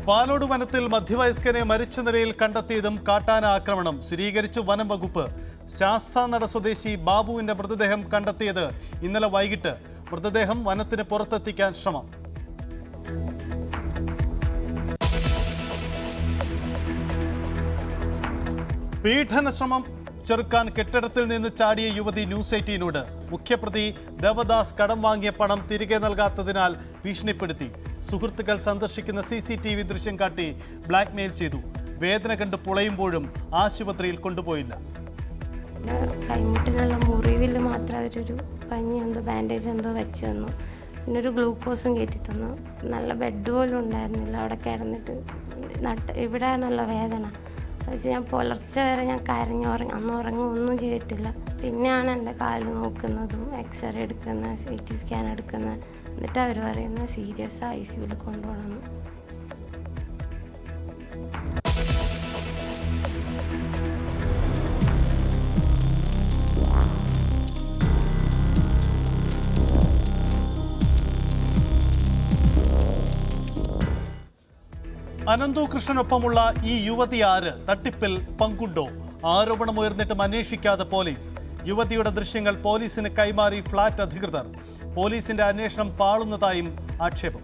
പാലോട് വനത്തിൽ മധ്യവയസ്കനെ മരിച്ച നിലയിൽ കണ്ടെത്തിയതും കാട്ടാന ആക്രമണം സ്ഥിരീകരിച്ചു വനം വകുപ്പ്. ശാസ്താനട സ്വദേശി ബാബുവിന്റെ മൃതദേഹം കണ്ടെത്തിയത് ഇന്നലെ വൈകിട്ട്. മൃതദേഹം വനത്തിന് പുറത്തെത്തിക്കാൻ ശ്രമം. പീഡന ശ്രമം ചെറുക്കാൻ കെട്ടിടത്തിൽ നിന്ന് ചാടിയ യുവതി ന്യൂസ് 18നോട്. മുഖ്യപ്രതി ദേവദാസ് കടം വാങ്ങിയ പണം തിരികെ നൽകാത്തതിനാൽ ഭീഷണിപ്പെടുത്തി. സുഹൃത്തുക്കൾ സന്ദർശിക്കുന്ന CCTV ദൃശ്യം കാട്ടി ബ്ലാക്ക്മെയിൽ ചെയ്തു. വേദന കണ്ട് പുളയുമ്പോഴും ആശുപത്രിയിൽ കൊണ്ടുപോയില്ല. കൈമുട്ടിനുള്ള മുറിവിൽ മാത്രം അവരൊരു പഞ്ഞി എന്തോ ബാൻഡേജ് എന്തോ വെച്ച് തന്നു. പിന്നെ ഒരു ഗ്ലൂക്കോസും കയറ്റി തന്നു. നല്ല ബെഡ് പോലും ഉണ്ടായിരുന്നില്ല. അവിടെ കിടന്നിട്ട് ഇവിടെ നല്ല വേദന പക്ഷേ ഞാൻ പുലർച്ചെ വരെ ഞാൻ കരഞ്ഞുറങ്ങി. അന്ന് ഒന്നും ചെയ്തിട്ടില്ല. പിന്നെയാണ് എൻ്റെ കാല് നോക്കുന്നതും എക്സ്റേ എടുക്കുന്ന CT സ്കാൻ എടുക്കുന്ന. എന്നിട്ട് അവർ പറയുന്ന സീരിയസ് ICUവിൽ കൊണ്ടുപോകണമെന്ന്. അനന്തു കൃഷ്ണനൊപ്പമുള്ള ഈ യുവതി ആര്? തട്ടിപ്പിൽ പങ്കുണ്ടോ? ആരോപണമുയർന്നിട്ടും അന്വേഷിക്കാതെ പോലീസ്. യുവതിയുടെ ദൃശ്യങ്ങൾ പോലീസിന് കൈമാറി ഫ്ളാറ്റ് അധികൃതർ. പോലീസിന്റെ അന്വേഷണം പാളുന്നതായും ആക്ഷേപം.